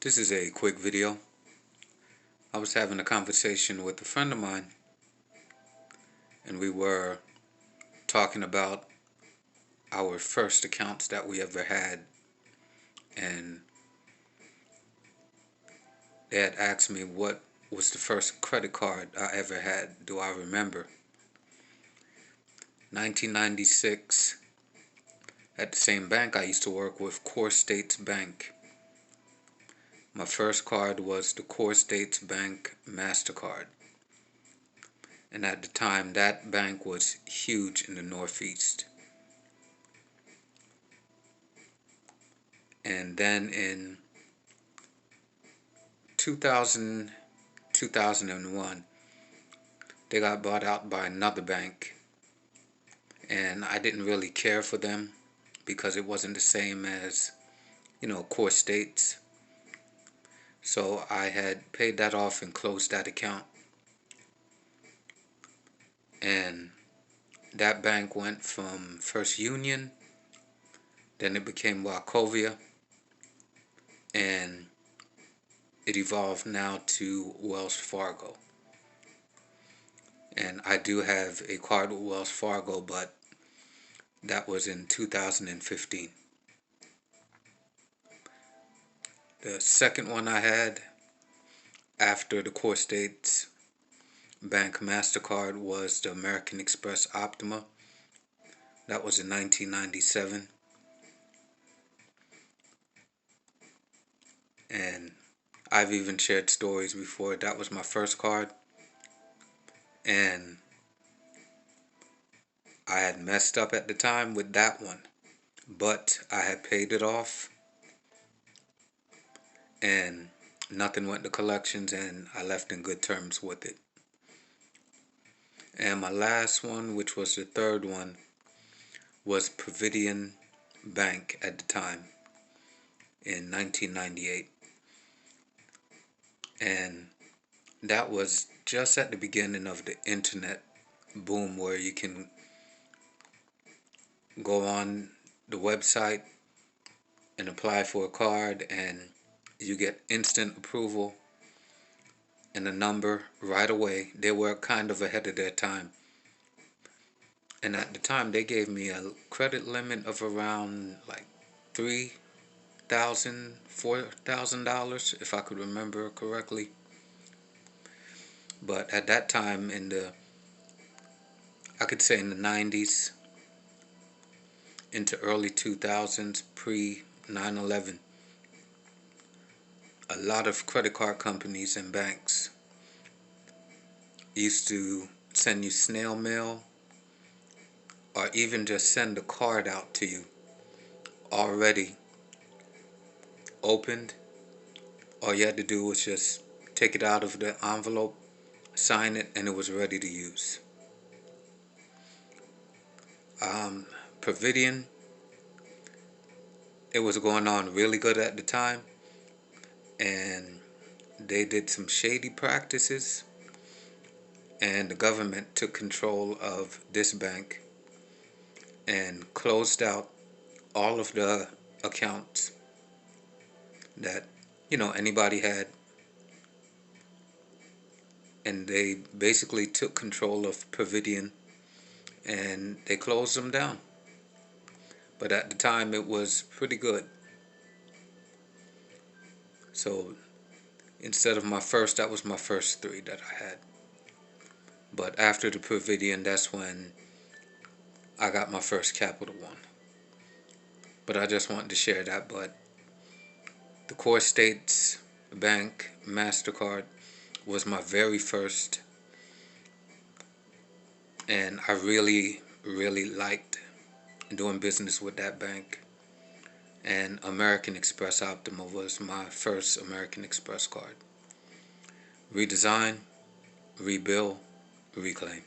This is a quick video. I was having a conversation with a friend of mine, and we were talking about our first accounts that we ever had, and they had asked me what was the first credit card I ever had. Do I remember? 1996, at the same bank I used to work with, Core States Bank. My first card was the Core States Bank MasterCard. And at the time, that bank was huge in the Northeast. And then in 2001, they got bought out by another bank. And I didn't really care for them because it wasn't the same as, Core States. So I had paid that off and closed that account. And that bank went from First Union, then it became Wachovia, and it evolved now to Wells Fargo. And I do have a card with Wells Fargo, but that was in 2015. The second one I had after the Core States Bank MasterCard was the American Express Optima. That was in 1997. And I've even shared stories before. That was my first card. And I had messed up at the time with that one. But I had paid it off. And nothing went to collections, and I left in good terms with it. And my last one, which was the third one, was Providian Bank at the time in 1998. And that was just at the beginning of the internet boom, where you can go on the website and apply for a card, and you get instant approval and a number right away. They were kind of ahead of their time. And at the time, they gave me a credit limit of around like $3,000, $4,000, if I could remember correctly. But at that time, I could say in the 90s into early 2000s, pre 9/11, a lot of credit card companies and banks used to send you snail mail, or even just send a card out to you already opened. All you had to do was just take it out of the envelope, sign it, and it was ready to use. Providian, it was going on really good at the time, and they did some shady practices, and the government took control of this bank and closed out all of the accounts that anybody had, and they basically took control of Providian and they closed them down. But at the time, it was pretty good. So instead of my first, that was my first three that I had. But after the Providian, that's when I got my first Capital One. But I just wanted to share that. But the Core States Bank MasterCard was my very first, and I really, really liked doing business with that bank. And American Express Optima was my first American Express card. Redesign, rebuild, reclaim.